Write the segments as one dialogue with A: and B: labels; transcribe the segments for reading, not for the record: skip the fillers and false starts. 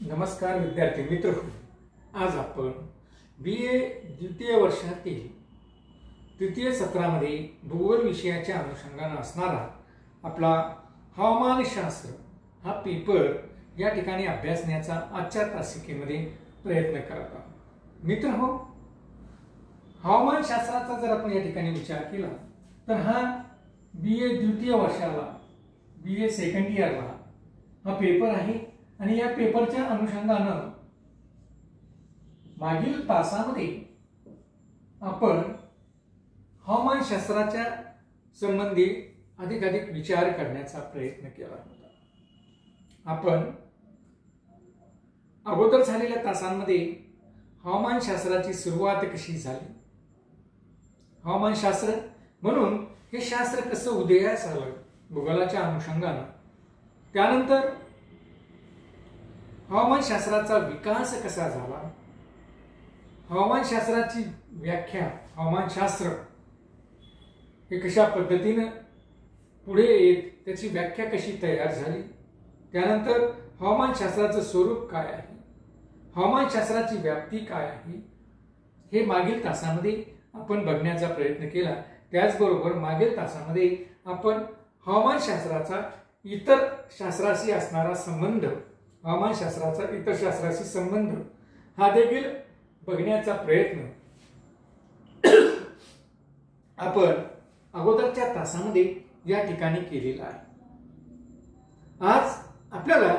A: नमस्कार विद्यार्थी मित्र, आज आपण BA द्वितीय वर्षातील तृतीय सत्रामध्ये भूगोल विषयाच्या अनुषंगाने असणारा आपला हवामानशास्त्र हा पेपर या ठिकाणी अभ्यासण्याचा आजच्या तासिकेमध्ये प्रयत्न करत आहोत। मित्रहो, हवामानशास्त्राचा जर आपण या ठिकाणी विचार केला तर हा BA द्वितीय वर्षाला BA सेकंड इयरला हा पेपर आहे आणि या पेपरच्या अनुषंगाने मागील तासामध्ये आपण हवामानशास्त्राच्या संबंधी अधिकाधिक विचार करण्याचा प्रयत्न केला होता। आपण अगोदर झालेल्या तासांमध्ये हवामानशास्त्राची सुरुवात कशी झाली, हवामानशास्त्र म्हणून हे शास्त्र कसं उदयास आलं भूगोलाच्या अनुषंगाने, त्यानंतर हवामानशास्त्राचा विकास कसा झाला, हवामानशास्त्राची व्याख्या, हवामानशास्त्र हे कशा पद्धतीने पुढे येत त्याची व्याख्या कशी तयार झाली, त्यानंतर हवामानशास्त्राचं स्वरूप काय आहे, हवामानशास्त्राची व्याप्ती काय आहे, हे मागील तासामध्ये आपण बघण्याचा प्रयत्न केला। त्याचबरोबर मागील तासामध्ये आपण हवामानशास्त्राचा इतर शास्त्राशी असणारा संबंध, हवामानशास्त्राचा इतर शास्त्राशी संबंध हा देखील बघण्याचा प्रयत्न आपण अगोदरच्या तासामध्ये या ठिकाणी केलेला आहे। आज आपल्याला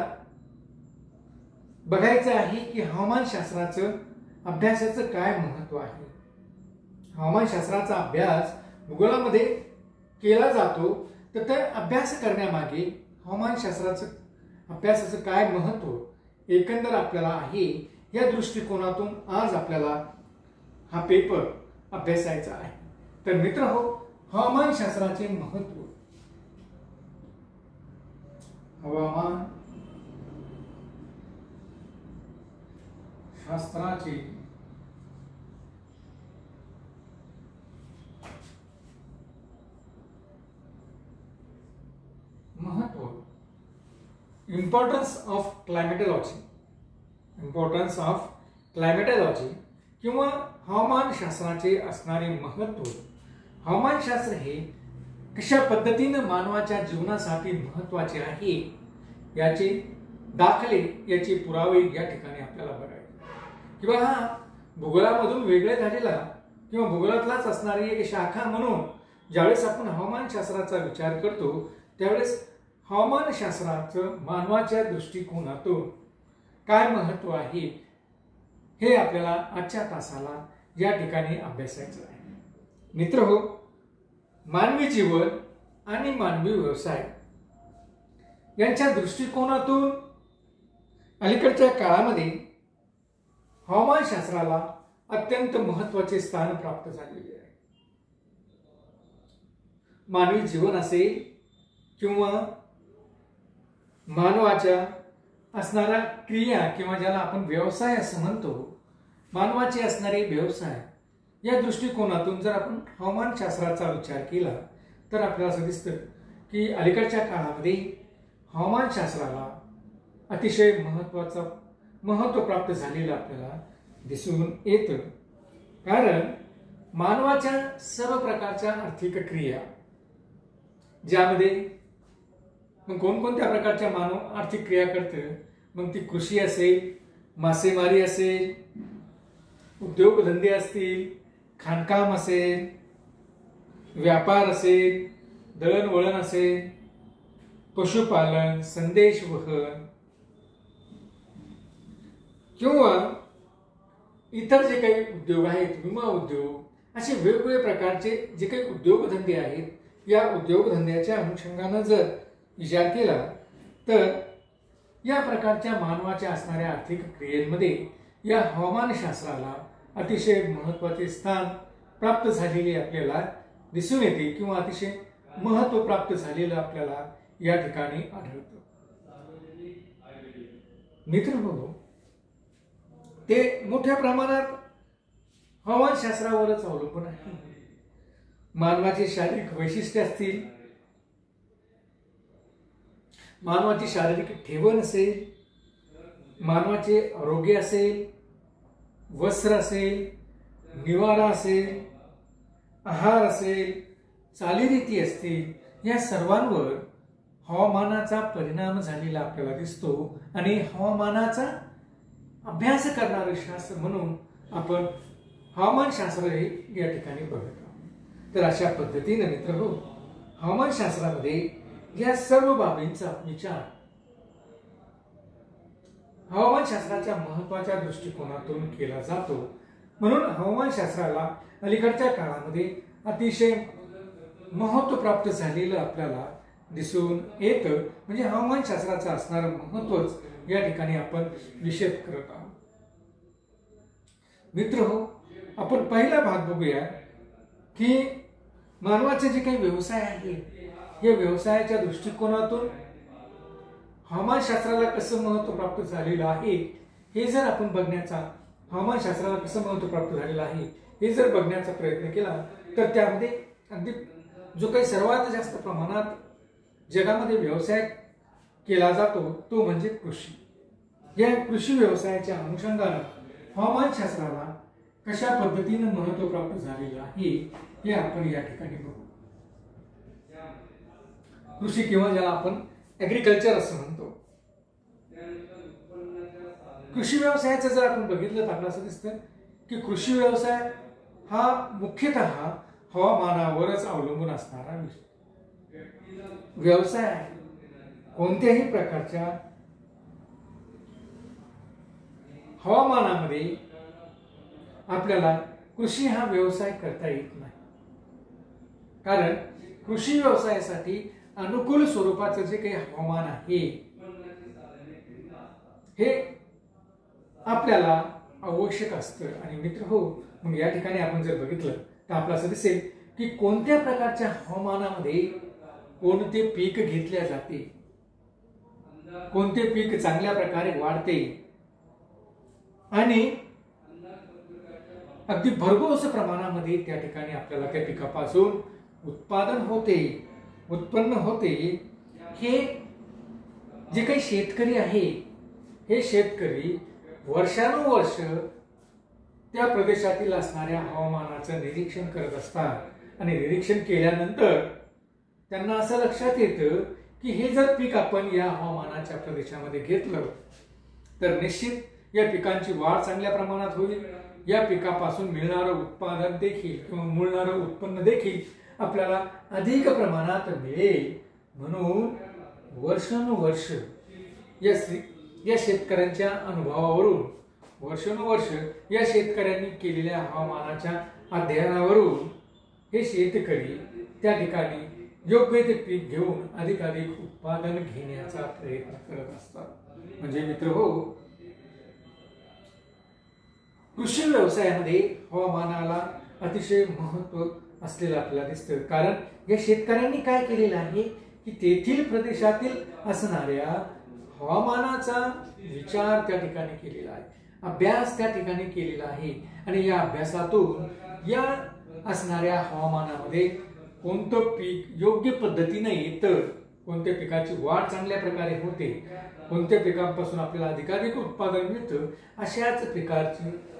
A: बघायचं आहे की हवामानशास्त्राचं अभ्यासाचं काय महत्त्व आहे। हवामानशास्त्राचा अभ्यास भूगोलामध्ये केला जातो, तर त्या अभ्यास करण्यामागे हवामानशास्त्राचं अभ्यासाचं काय महत्त्व एकंदर आपल्याला आहे, या दृष्टिकोनातून आज आपल्याला हा पेपर अभ्यासायचा आहे। तर मित्रहो, हवामानशास्त्राचे महत्त्व, हवामान शास्त्राचे महत्त्व, इम्पॉर्टन्स ऑफ क्लायमेटोलॉजी, इम्पॉर्टन्स ऑफ क्लायमेटोलॉजी किंवा हवामानशास्त्राचे असणारे महत्त्व, हवामानशास्त्र हे कशा पद्धतीने मानवाच्या जीवनासाठी महत्त्वाचे आहे याचे दाखले, याचे पुरावे या ठिकाणी आपल्याला बघायचे। किंवा हा भूगोलामधून वेगळे झालेला किंवा भूगोलातलाच असणारी एक शाखा म्हणून ज्यावेळेस आपण हवामानशास्त्राचा विचार करतो त्यावेळेस हवामानशास्त्राचं मानवाच्या दृष्टिकोनातून काय महत्त्व आहे हे आपल्याला आजच्या तासाला या ठिकाणी अभ्यासायचं आहे। मित्रहो, मानवी जीवन आणि मानवी व्यवसाय यांच्या दृष्टिकोनातून अलीकडच्या काळामध्ये हवामानशास्त्राला अत्यंत महत्त्वाचे स्थान प्राप्त झालेले आहे। मानवी जीवन असेल किंवा मानवाच्या असणाऱ्या क्रिया किंवा ज्याला आपण व्यवसाय असं म्हणतो, मानवाचे असणारे व्यवसाय, या दृष्टिकोनातून जर आपण हवामानशास्त्राचा विचार केला तर आपल्याला असं दिसतं की अलीकडच्या काळामध्ये हवामानशास्त्राला अतिशय महत्त्व प्राप्त झालेलं आपल्याला दिसून येतं। कारण मानवाच्या सर्व प्रकारच्या आर्थिक क्रिया, ज्यामध्ये मग कोणकोणत्या प्रकारच्या मानव आर्थिक क्रिया करते, मग ती कृषी असेल, मासेमारी असेल, उद्योगधंदे असतील, खाणकाम असेल, व्यापार असेल, दळणवळण असेल, पशुपालन, संदेशवहन किंवा इतर जे काही उद्योग आहेत, विमा उद्योग, असे वेगवेगळे प्रकारचे जे काही उद्योगधंदे आहेत, या उद्योगधंद्याच्या अनुषंगाने जर विचार केला तर या प्रकारच्या मानवाच्या असणाऱ्या आर्थिक क्रियेमध्ये या हवामानशास्त्राला अतिशय महत्त्वाचे स्थान प्राप्त झालेले आपल्याला दिसून येते किंवा अतिशय महत्त्व प्राप्त झालेलं आपल्याला या ठिकाणी आढळतं। मित्रहो, ते मोठ्या प्रमाणात हवामानशास्त्रावरच अवलंबून आहे। मानवाची शारीरिक वैशिष्ट्ये असतील, मानवाची शारीरिक ठेवण असेल, मानवाचे आरोग्य असेल, वस्त्र असेल, निवारा असेल, आहार असेल, चालीरीती असतील, या सर्वांवर हवामानाचा परिणाम झालेला आपल्याला दिसतो आणि हवामानाचा अभ्यास करणारे शास्त्र म्हणून आपण हवामानशास्त्र हे या ठिकाणी बघत आहोत. तर अशा पद्धतीने मित्रहो, हवामानशास्त्रामध्ये या सर्व बाबींचा विचार हवामानशास्त्राच्या महत्वाच्या दृष्टिकोनातून केला जातो. म्हणून हवामानशास्त्राला अलीकडच्या काळामध्ये अतिशय महत्व प्राप्त झालेलं आपल्याला दिसून येतं. म्हणजे हवामानशास्त्राचं असणारं महत्वच या ठिकाणी आपण विशद करत आहोत. मित्रहो, आपण पहिला भाग बघूया की मानवाचे जे काही व्यवसाय आहे, या व्यवसायाच्या दृष्टिकोनातून हवामानशास्त्राला कसं महत्व प्राप्त झालेलं आहे हे जर आपण बघण्याचा, हवामानशास्त्राला कसं महत्व प्राप्त झालेलं आहे हे जर बघण्याचा प्रयत्न केला तर त्यामध्ये अगदी जो काही सर्वात जास्त प्रमाणात जगामध्ये व्यवसाय केला जातो तो म्हणजे कृषी. या कृषी व्यवसायाच्या अनुषंगाने हवामानशास्त्राला कशा पद्धतीने महत्व प्राप्त झालेलं आहे हे आपण या ठिकाणी बघू. कृषी किंवा ज्याला आपण ऍग्रिकल्चर असं म्हणतो. कृषी व्यवसायाचं जर आपण बघितलं तर आपल्याला असं दिसतं की कृषी व्यवसाय हा मुख्यतः हवामानावरच अवलंबून असणारा व्यवसाय आहे. कोणत्याही प्रकारच्या हवामानामध्ये आपल्याला कृषी हा व्यवसाय करता येत नाही. कारण कृषी व्यवसायासाठी अनुकूल स्वरूपाचं जे काही हवामान आहे हे आपल्याला आवश्यक असतं. आणि मित्र हो, मग या ठिकाणी आपण जर बघितलं तर आपल्याला असं दिसेल की कोणत्या प्रकारच्या हवामानामध्ये कोणते पीक घेतले जाते, कोणते पीक चांगल्या प्रकारे वाढते आणि अगदी भरघोस प्रमाणामध्ये त्या ठिकाणी आपल्याला त्या पिकापासून उत्पादन होते, उत्पन्न होते. हे जे काही शेतकरी आहे, हे शेतकरी वर्षानुवर्ष त्या प्रदेशातील असणाऱ्या हवामानाचं निरीक्षण करत असतात आणि निरीक्षण केल्यानंतर त्यांना असं लक्षात येतं की हे जर पीक आपण या हवामानाच्या प्रदेशामध्ये घेतलं तर निश्चित या पिकांची वाढ चांगल्या प्रमाणात होईल. या पिकापासून मिळणारं उत्पादन देखील किंवा मिळणारं उत्पन्न देखील आपल्याला अधिक प्रमाणात मिळेल. म्हणून वर्षानुवर्ष या शेतकऱ्यांच्या अनुभवावरून, वर्षानुवर्ष या शेतकऱ्यांनी केलेल्या हवामानाच्या अध्ययनावरून हे शेतकरी त्या ठिकाणी योग्य ते पीक घेऊन अधिकाधिक उत्पादन घेण्याचा प्रयत्न करत असतात. म्हणजे मित्र हो, कृषी व्यवसायामध्ये हवामानाला अतिशय महत्व असलेलं आपल्याला दिसतं. कारण या शेतकऱ्यांनी काय केलेलं आहे की तेथील प्रदेशातील असणाऱ्या हवामानाचा विचार त्या ठिकाणी केलेला आहे, अभ्यास त्या ठिकाणी केलेला आहे आणि या अभ्यासातून या असणाऱ्या हवामानामध्ये कोणतं पीक योग्य पद्धतीने येतं, कोणत्या पिकाची वाढ चांगल्या प्रकारे होते, कोणत्या पिकांपासून आपल्याला अधिकाधिक उत्पादन मिळतं, अशाच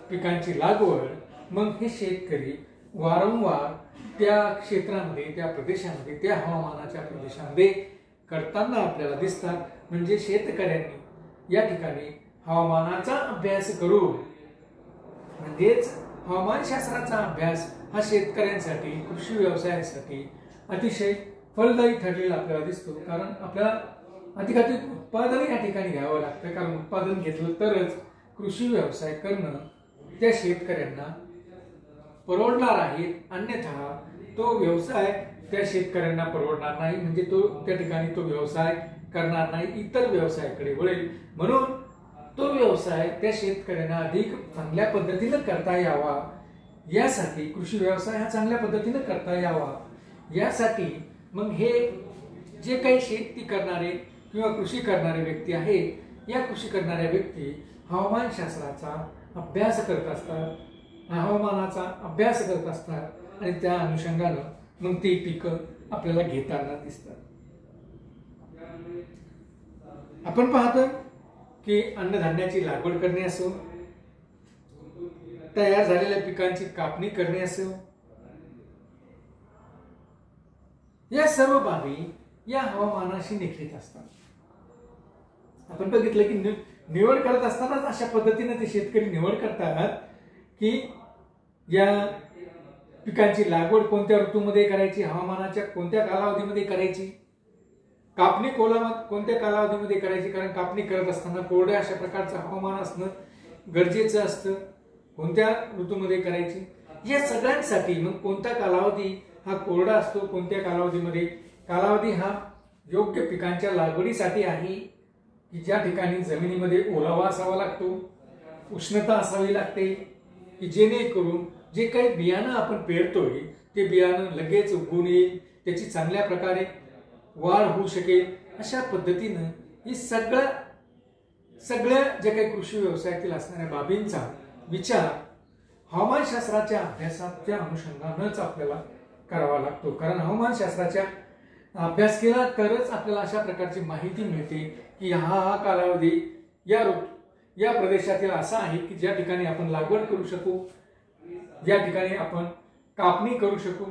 A: पिकांची लागवड मग हे शेतकरी वारंवार त्या क्षेत्रामध्ये, त्या प्रदेशामध्ये, त्या हवामानाच्या प्रदेशामध्ये करताना आपल्याला दिसतात. म्हणजे शेतकऱ्यांनी या ठिकाणी हवामानाचा अभ्यास करून, म्हणजेच हवामानशास्त्राचा अभ्यास हा शेतकऱ्यांसाठी, कृषी व्यवसायासाठी अतिशय फलदायी ठरलेला आपल्याला दिसतो. कारण आपल्याला अधिकाधिक उत्पादन या ठिकाणी घ्यावं लागतं. कारण उत्पादन घेतलं तरच कृषी व्यवसाय करणं त्या शेतकऱ्यांना परवडणार आहे. अन्यथा तो व्यवसाय त्या शेतकऱ्यांना परवडणार नाही. म्हणजे तो त्या ठिकाणी तो व्यवसाय करणार नाही, इतर व्यवसायाकडे वळेल. म्हणून तो व्यवसाय त्या शेतकऱ्यांना अधिक चांगल्या पद्धतीने करता यावा, यासाठी कृषी व्यवसाय हा चांगल्या पद्धतीने करता यावा, यासाठी मग हे जे काही शेती करणारे किंवा कृषी करणारे व्यक्ती आहेत, या कृषी करणाऱ्या व्यक्ती हवामानशास्त्राचा अभ्यास करत असतात, हवामानाचा अभ्यास करत असतात आणि त्या अनुषंगानं मग ती पिकं आपल्याला घेताना दिसतात. आपण पाहतो की अन्नधान्याची लागवड करणे असो, तयार झालेल्या पिकांची कापणी करणे असो, या सर्व बाबी या हवामानाशी निगडीत असतात. आपण बघितलं की निवड करत असतानाच अशा पद्धतीने ते शेतकरी निवड करतात की या पिकांची लागवड कोणत्या ऋतूमध्ये करायची, हवामानाच्या कोणत्या कालावधीमध्ये करायची, कापणी कोणत्या कालावधीमध्ये करायची. कारण कापणी करत असताना कोरड्या अशा प्रकारचं हवामान असणं गरजेचं असतं. कोणत्या ऋतूमध्ये करायची या सगळ्यांसाठी मग कोणता कालावधी हा कोरडा असतो, कोणत्या कालावधी हा योग्य पिकांच्या लागवडीसाठी आहे की ज्या ठिकाणी जमिनीमध्ये ओलावा असावा लागतो, उष्णता असावी लागते की जेणेकरून जे काही बियाणं आपण पेरतोय ते बियाणं लगेच उगवून येईल, त्याची चांगल्या प्रकारे वाढ होऊ शकेल. अशा पद्धतीनं ही सगळ्या ज्या काही कृषी व्यवसायातील असणाऱ्या बाबींचा विचार हवामानशास्त्राच्या अभ्यासाच्या अनुषंगानंच आपल्याला करावा लागतो. कारण हवामानशास्त्राच्या अभ्यास केला तरच आपल्याला अशा प्रकारची माहिती मिळते की हा कालावधी या प्रदेशातील असा आहे की ज्या ठिकाणी आपण लागवड करू शकू, ज्या ठिकाणी आपण कापणी करू शकू.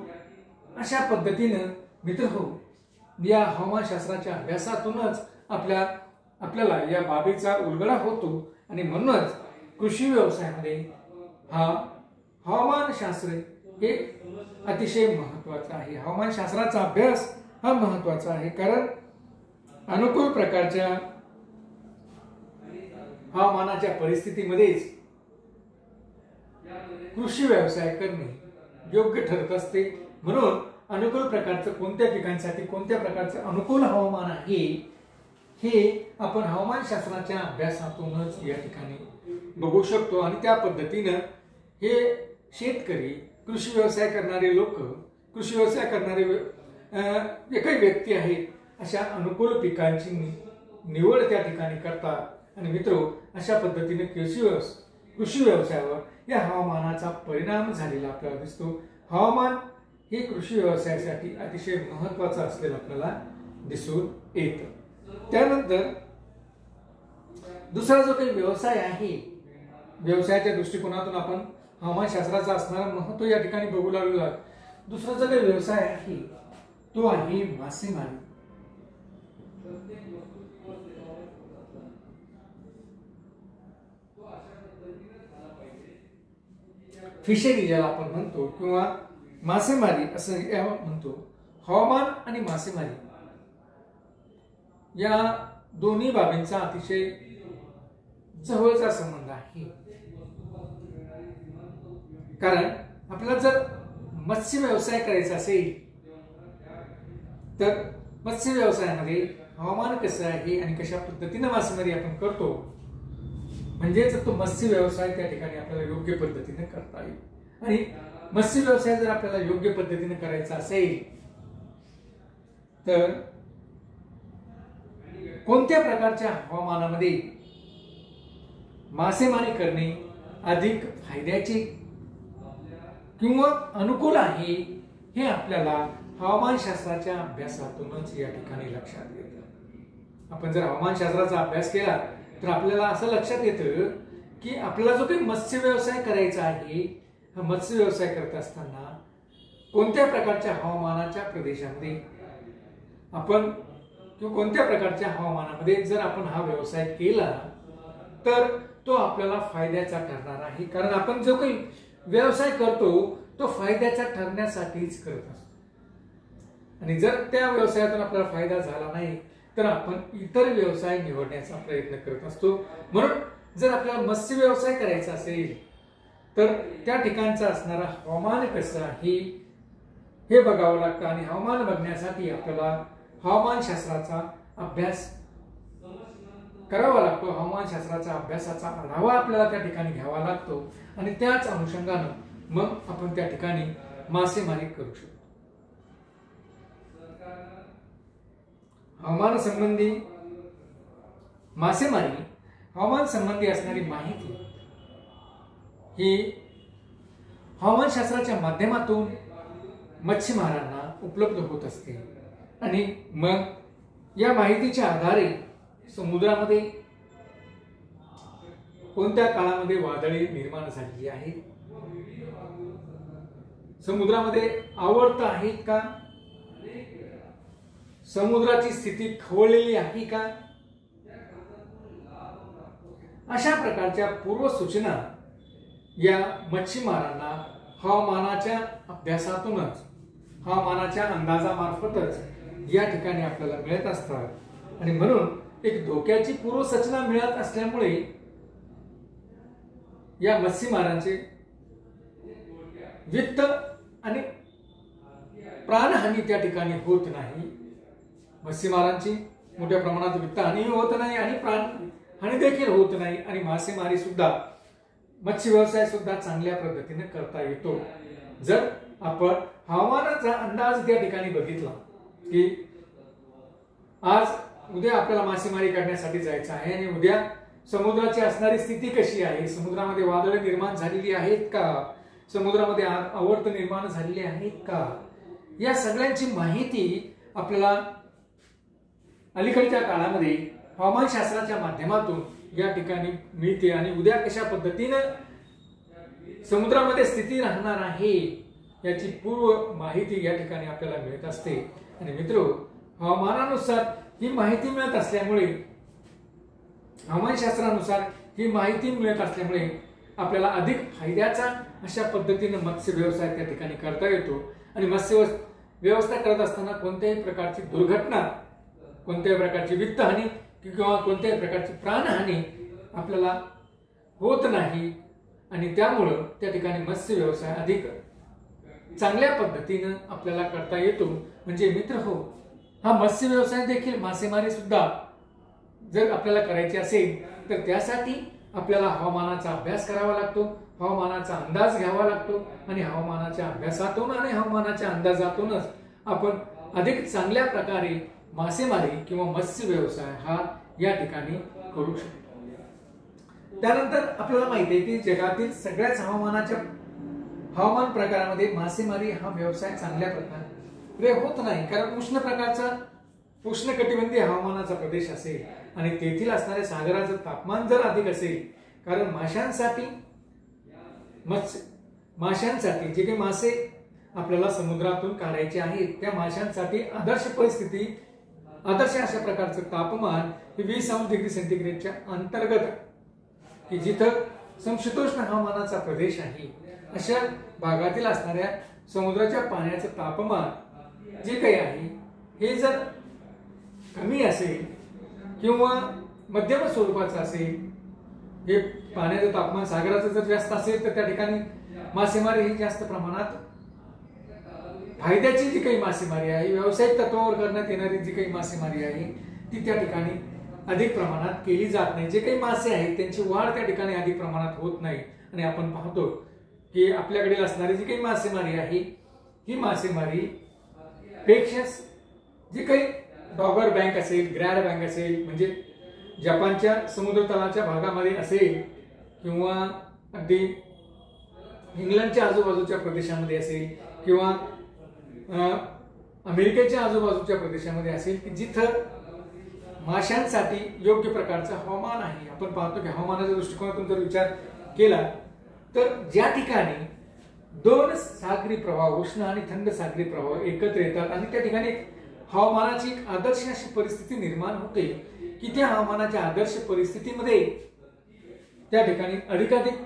A: अशा पद्धतीनं मित्रहो, या हवामानशास्त्राच्या अभ्यासातूनच आपल्याला या बाबीचा उलगडा होतो. आणि म्हणूनच कृषी व्यवसायामध्ये हवामानशास्त्र हे अतिशय महत्वाचं आहे. हवामानशास्त्राचा अभ्यास हा महत्वाचा आहे. कारण अनुकूल प्रकारच्या हवामानाच्या परिस्थितीमध्येच कृषी व्यवसाय करणे योग्य ठरत असते. म्हणून अनुकूल प्रकारचं कोणत्या पिकांसाठी कोणत्या प्रकारचं अनुकूल हवामान आहे हे आपण हवामानशास्त्राच्या अभ्यासातूनच या ठिकाणी बघू शकतो. आणि त्या पद्धतीनं हे शेतकरी, कृषी व्यवसाय करणारे लोक, कृषी व्यवसाय करणारे जे काही व्यक्ती आहेत अशा अनुकूल पिकांची निवड त्या ठिकाणी करतात. आणि मित्रो, अशा पद्धतीने कृषी व्यवसायावर या हवामानाचा परिणाम झालेला आपल्याला दिसतो. हवामान हे कृषी व्यवसायासाठी अतिशय महत्वाचं असलेलं आपल्याला दिसून येतं. त्यानंतर दुसरा जो काही व्यवसाय आहे, व्यवसायाच्या दृष्टिकोनातून आपण हवामानशास्त्राचा असणारा महत्व या ठिकाणी बघू लागलो आहोत. दुसरा जो काही व्यवसाय आहे तो आहे मासेमारी. फिशरी ज्याला आपण म्हणतो किंवा मासेमारी असं म्हणतो. हवामान आणि मासेमारी या दोन्ही बाबींचा अतिशय जवळचा संबंध आहे. कारण आपल्याला जर मत्स्य व्यवसाय करायचा असेल तर मत्स्य व्यवसायामध्ये हवामान कसं आहे आणि कशा पद्धतीने मासेमारी आपण करतो म्हणजेच तो मत्स्य व्यवसाय त्या ठिकाणी आपल्याला योग्य पद्धतीने करता येईल. आणि मत्स्य व्यवसाय जर आपल्याला योग्य पद्धतीने करायचा असेल तर कोणत्या प्रकारच्या हवामानामध्ये मासेमारी करणे अधिक फायद्याचे किंवा अनुकूल आहे हे आपल्याला हवामानशास्त्राच्या अभ्यासातूनच या ठिकाणी लक्षात येतं. आपण जर हवामानशास्त्राचा अभ्यास केला तर आपल्याला असं लक्षात येतं की आपल्याला जो काही मत्स्य व्यवसाय करायचा आहे, हा मत्स्य व्यवसाय करत असताना कोणत्या प्रकारच्या हवामानाच्या प्रदेशामध्ये आपण किंवा कोणत्या प्रकारच्या हवामानामध्ये जर आपण हा व्यवसाय केला तर तो आपल्याला फायद्याचा ठरणार आहे. कारण आपण जो काही व्यवसाय करतो तो फायद्याचा ठरण्यासाठीच करत असतो. आणि जर त्या व्यवसायातून आपल्याला फायदा झाला नाही तर आपण इतर व्यवसाय निवडण्याचा प्रयत्न करत असतो. म्हणून जर आपल्याला मत्स्य व्यवसाय करायचा असेल तर त्या ठिकाणचं असणारं हवामान कसं आहे हे बघावं लागतं. आणि हवामान बघण्यासाठी आपल्याला हवामानशास्त्राचा अभ्यास करावा लागतो. हवामानशास्त्राचा अभ्यासाचा आढावा आपल्याला त्या ठिकाणी घ्यावा लागतो आणि त्याच अनुषंगानं मग आपण त्या ठिकाणी मासेमारी करू शकतो. हवामान संबंधी मासेमारी, हवामान संबंधी असणारी माहिती ही हवामानशास्त्राच्या माध्यमातून मच्छीमारांना उपलब्ध होत असते. आणि मग या माहितीच्या आधारे समुद्रामध्ये कोणत्या काळामध्ये वादळे निर्माण झालेली आहेत? समुद्रामध्ये आवर्त आहेत का? समुद्राची स्थिती खवळलेली आहे का? अशा प्रकारच्या पूर्वसूचना या मच्छीमारांना हवामानाच्या अभ्यासातूनच, हवामानाच्या अंदाजामार्फतच या ठिकाणी आपल्याला मिळत असतात. आणि म्हणून एक धोक्याची पूर्वसूचना मिळत असल्यामुळे या मच्छीमारांचे वित्त आणि प्राणहानी त्या ठिकाणी होत नाही. मच्छीमारांची मोठ्या प्रमाणात वित्तहानी होत नाही आणि प्राणहानी देखील होत नाही. आणि मासेमारी सुद्धा, मत्स्य व्यवसाय सुद्धा चांगल्या पद्धतीने करता येतो जर आपण हवामानाचा अंदाज त्या ठिकाणी बघितला की आज उद्या आपल्याला मासेमारी करण्यासाठी जायचं आहे आणि उद्या समुद्राची असणारी स्थिती कशी आहे, समुद्रामध्ये वादळे निर्माण झालेली आहेत का, समुद्रामध्ये आवर्त निर्माण झालेले आहेत का, या सगळ्यांची माहिती आपल्याला अलीकडच्या काळामध्ये हवामानशास्त्राच्या माध्यमातून या ठिकाणी मिळते. आणि उद्या कशा पद्धतीनं समुद्रामध्ये स्थिती राहणार आहे याची पूर्व माहिती या ठिकाणी आपल्याला मिळत असते. आणि मित्र, हवामानानुसार ही माहिती मिळत असल्यामुळे, हवामानशास्त्रानुसार ही माहिती मिळत असल्यामुळे आपल्याला अधिक फायद्याचा अशा पद्धतीने मत्स्य व्यवसाय त्या ठिकाणी करता येतो. आणि मत्स्य व्यवसाय करत असताना कोणत्याही प्रकारची दुर्घटना, कोणत्याही प्रकारची वित्तहानी किंवा कोणत्याही प्रकारची प्राणहानी आपल्याला होत नाही. आणि त्यामुळं त्या ठिकाणी मत्स्य व्यवसाय अधिक चांगल्या पद्धतीनं आपल्याला करता येतो. म्हणजे मित्र हो, हा मत्स्य व्यवसाय देखील, मासेमारी सुद्धा जर आपल्याला करायची असेल तर त्यासाठी आपल्याला हवामानाचा अभ्यास करावा लागतो, हवामानाचा अंदाज घ्यावा लागतो. आणि हवामानाच्या अभ्यासातून आणि हवामानाच्या अंदाजातूनच आपण अधिक चांगल्या प्रकारे मासेमारी किंवा मत्स्य व्यवसाय हा या ठिकाणी करू शकतो. त्यानंतर आपल्याला माहिती आहे की जगातील सगळ्याच हवामान प्रकारामध्ये मासेमारी हा व्यवसाय चांगल्या प्रकारे होत नाही. कारण उष्णकटिबंधीय हवामानाचा प्रदेश असेल आणि तेथील असणाऱ्या सागराचं तापमान जर अधिक असेल, कारण माशांसाठी जे काही मासे आपल्याला समुद्रातून काढायचे आहेत त्या माशांसाठी आदर्श अशा प्रकारचं तापमान 20 डिग्री सेंटीग्रेडच्या अंतर्गत, की जिथं समशीतोष्ण हवामानाचा प्रदेश आहे अशा भागातील असणाऱ्या समुद्राच्या पाण्याचं तापमान जे काही आहे हे जर कमी असेल किंवा मध्यम स्वरूपाचं असेल, हे पाण्याचं तापमान सागराचं जर जास्त असेल तर त्या ठिकाणी मासेमारी ही जास्त प्रमाणात फायद्याची जी काही मासेमारी आहे, व्यावसायिक तत्वावर करण्यात येणारी जी काही मासेमारी आहे ती त्या ठिकाणी अधिक प्रमाणात केली जात नाही. जे काही मासे आहेत त्यांची वाढ त्या ठिकाणी अधिक प्रमाणात होत नाही. आणि आपण पाहतो की आपल्याकडे असणारी जी काही मासेमारी आहे ही मासेमारी पेक्षा जी काही डॉगर बँक असेल, ग्रॅड बँक असेल, म्हणजे जपानच्या समुद्र तलाच्या भागामध्ये असेल किंवा अगदी इंग्लंडच्या आजूबाजूच्या प्रदेशामध्ये असेल किंवा अमेरिकेच्या आजूबाजूच्या प्रदेशामध्ये असेल की जिथं माशांसाठी योग्य प्रकारचं हवामान आहे. आपण पाहतो की हवामानाच्या दृष्टिकोनातून जर विचार केला तर ज्या ठिकाणी दोन सागरी प्रवाह, उष्ण आणि थंड सागरी प्रवाह एकत्र येतात आणि त्या ठिकाणी हवामानाची एक आदर्श अशी परिस्थिती निर्माण होते की त्या हवामानाच्या आदर्श परिस्थितीमध्ये त्या ठिकाणी अधिकाधिक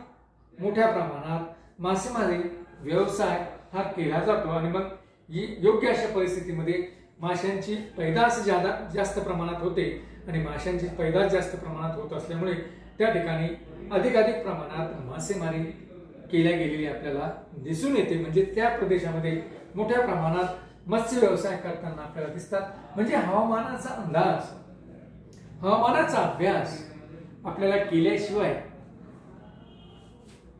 A: मोठ्या प्रमाणात मासेमारी व्यवसाय हा केला जातो. आणि मग योग्य अशा परिस्थितीमध्ये माशांची पैदास जास्त प्रमाणात होते आणि माशांची पैदास जास्त प्रमाणात होत असल्यामुळे त्या ठिकाणी अधिकाधिक प्रमाणात मासेमारी केल्या गेलेली आपल्याला दिसून येते. म्हणजे त्या प्रदेशामध्ये मोठ्या प्रमाणात मत्स्य व्यवसाय करताना आपल्याला दिसतात. म्हणजे हवामानाचा अंदाज, हवामानाचा अभ्यास आपल्याला केल्याशिवाय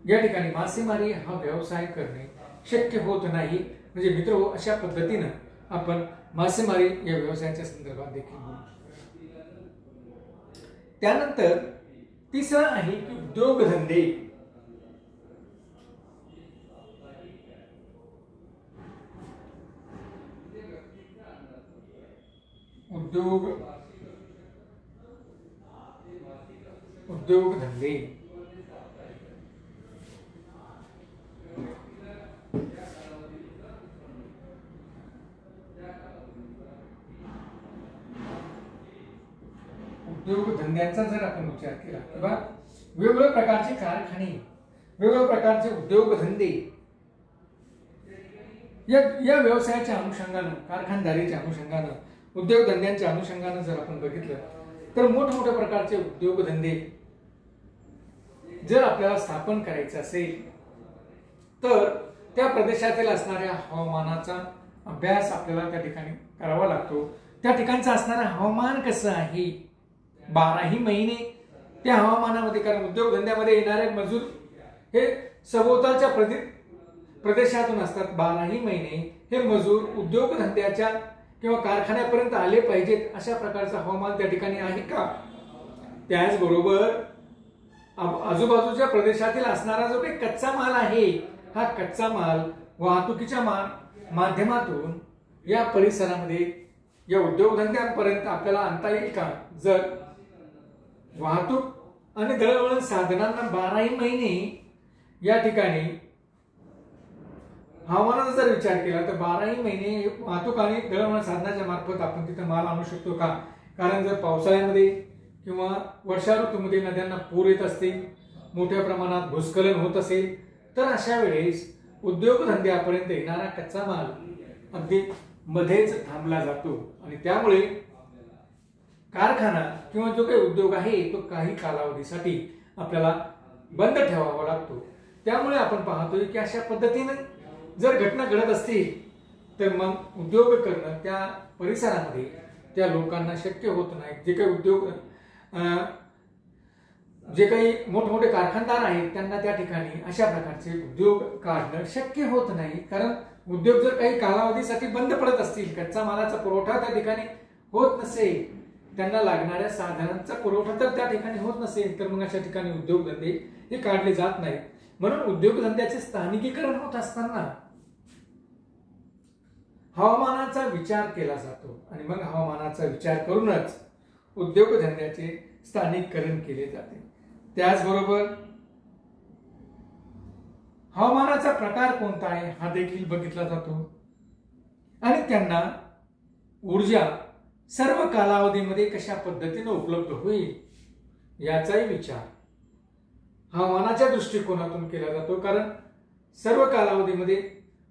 A: या ठिकाणी मासेमारी हा व्यवसाय करणे शक्य होत नाही. म्हणजे मित्र, अशा पद्धतीनं आपण मासेमारी या व्यवसायाच्या संदर्भात देखील बोलू. त्यानंतर तिसरा आहे की उद्योगधंदे. उद्योगधंदे उद्योगधंद्यांचा जर आपण विचार केला किंवा वेगवेगळ्या प्रकारचे कारखाने, वेगवेगळ्या प्रकारचे उद्योगधंदे या व्यवसायाच्या अनुषंगानं, कारखानदारीच्या अनुषंगानं, उद्योगधंद्यांच्या अनुषंगानं जर आपण बघितलं तर मोठमोठ्या प्रकारचे उद्योगधंदे जर आपल्याला स्थापन करायचे असेल तर त्या प्रदेशातील असणाऱ्या हवामानाचा अभ्यास आपल्याला त्या ठिकाणी करावा लागतो. त्या ठिकाणचं असणारं हवामान कसं आहे 12ही महिने त्या हवामानामध्ये, कारण उद्योगधंद्यामध्ये येणारे मजूर हे सभोवतालच्या प्रदेशातून असतात. 12ही महिने हे मजूर उद्योगधंद्याच्या किंवा कारखान्यापर्यंत आले पाहिजेत अशा प्रकारचं हवामान त्या ठिकाणी आहे का? त्याचबरोबर आजूबाजूच्या प्रदेशातील असणारा जो काही कच्चा माल आहे, हा कच्चा माल वाहतुकीच्या माध्यमातून या परिसरामध्ये या उद्योगधंद्यांपर्यंत आपल्याला आणता येईल का? जर वाहतूक आणि दळणवळण साधनांना 12ही महिने या ठिकाणी हवामानाचा जर विचार केला तर 12ही महिने वाहतूक आणि दळणवळण साधनाच्या मार्फत आपण तिथे माल आणू शकतो का? कारण जर पावसाळ्यामध्ये किंवा वर्षा ऋतूमध्ये नद्यांना पूर येत असतील, मोठ्या प्रमाणात भूस्खलन होत असेल तर अशा वेळेस उद्योगधंद्यापर्यंत येणारा कच्चा माल अगदी मध्येच थांबला जातो आणि त्यामुळे कारखाना किंवा जो काही उद्योग आहे तो काही कालावधीसाठी आपल्याला बंद ठेवावा लागतो. त्यामुळे आपण पाहतोय की अशा पद्धतीने जर घटना घडत असतील तर मग उद्योग करणं त्या परिसरामध्ये त्या लोकांना शक्य होत नाही. जे काही मोठमोठे कारखानदार आहेत त्यांना त्या ठिकाणी अशा प्रकारचे उद्योग काढणं शक्य होत नाही. कारण उद्योग जर काही कालावधीसाठी बंद पडत असतील, कच्चा मालाचा पुरवठा त्या ठिकाणी होत नसेल, त्यांना लागणाऱ्या साधनांचा पुरवठा तर त्या ठिकाणी होत नसेल तर मग अशा ठिकाणी उद्योगधंदे हे काढले जात नाहीत. म्हणून उद्योगधंद्याचे स्थानिकीकरण होत असताना हवामानाचा विचार केला जातो आणि मग हवामानाचा विचार करूनच उद्योगधंद्याचे स्थानिकीकरण केले जाते. त्याचबरोबर हवामानाचा प्रकार कोणता आहे हा देखील बघितला जातो आणि त्यांना ऊर्जा सर्व कालावधीमध्ये कशा पद्धतीने उपलब्ध होईल याचाही विचार हवामानाच्या दृष्टिकोनातून केला जातो. कारण सर्व कालावधीमध्ये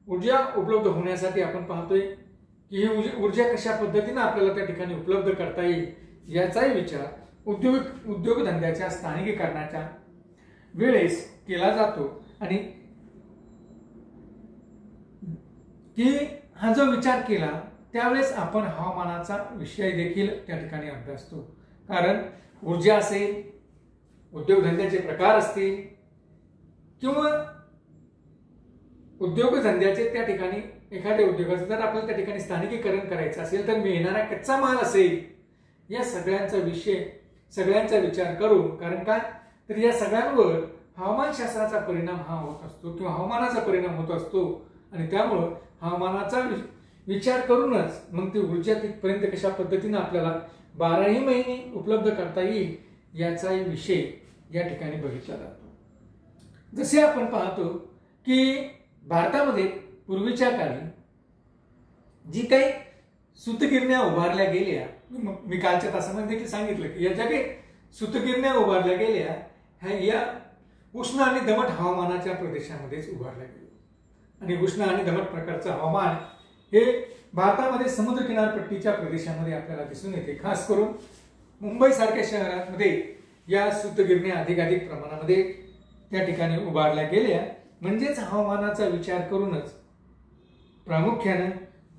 A: ऊर्जा उपलब्ध होण्यासाठी आपण पाहतोय की ही ऊर्जा कशा पद्धतीने आपल्याला त्या ठिकाणी उपलब्ध करता येईल याचाही विचार उद्योगधंद्याच्या स्थानिकीकरणाच्या वेळेस केला जातो आणि की हा जो विचार केला त्यावेळेस आपण हवामानाचा विषय देखील त्या ठिकाणी अभ्यासतो. कारण ऊर्जा असेल, उद्योगधंद्याचे प्रकार असतील किंवा उद्योगधंद्याचे त्या ठिकाणी एखाद्या उद्योगाचं जर आपल्याला त्या ठिकाणी स्थानिकीकरण करायचं असेल तर मिळणारा कच्चा माल असेल, या सगळ्यांचा विचार करून, कारण काय तर या सगळ्यांवर हवामानशास्त्राचा परिणाम हा होत असतो किंवा हवामानाचा परिणाम होत असतो आणि त्यामुळं हवामानाचा विचार करूनच मग ती ऊर्जा तिथपर्यंत कशा पद्धतीने आपल्याला 12ही महिने उपलब्ध करता येईल याचाही विषय या ठिकाणी बघितला जातो. जसे आपण पाहतो की भारतामध्ये पूर्वीच्या काळी जी काही सूतगिरण्या उभारल्या गेल्या, मी कालच्या तासामध्ये देखील सांगितलं की या ज्या काही सूतगिरण्या उभारल्या गेल्या ह्या या उष्ण आणि दमट हवामानाच्या प्रदेशामध्येच उभारल्या गेल्या आणि उष्ण आणि दमट प्रकारचं हवामान हे भारतामध्ये समुद्र किनारपट्टीच्या प्रदेशामध्ये आपल्याला दिसून येते. खास करून मुंबई सारख्या शहरांमध्ये या सूतगिरण्या अधिकाधिक प्रमाणामध्ये त्या ठिकाणी उभारल्या गेल्या. म्हणजेच हवामानाचा विचार करूनच प्रामुख्याने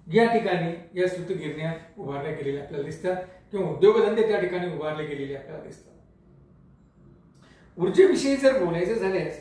A: या ठिकाणी या सूतगिरण्या उभारल्या गेलेल्या आपल्याला दिसतात किंवा उद्योगधंदे त्या ठिकाणी उभारले गेलेले आपल्याला दिसतात. ऊर्जेविषयी जर बोलायचं झाल्यास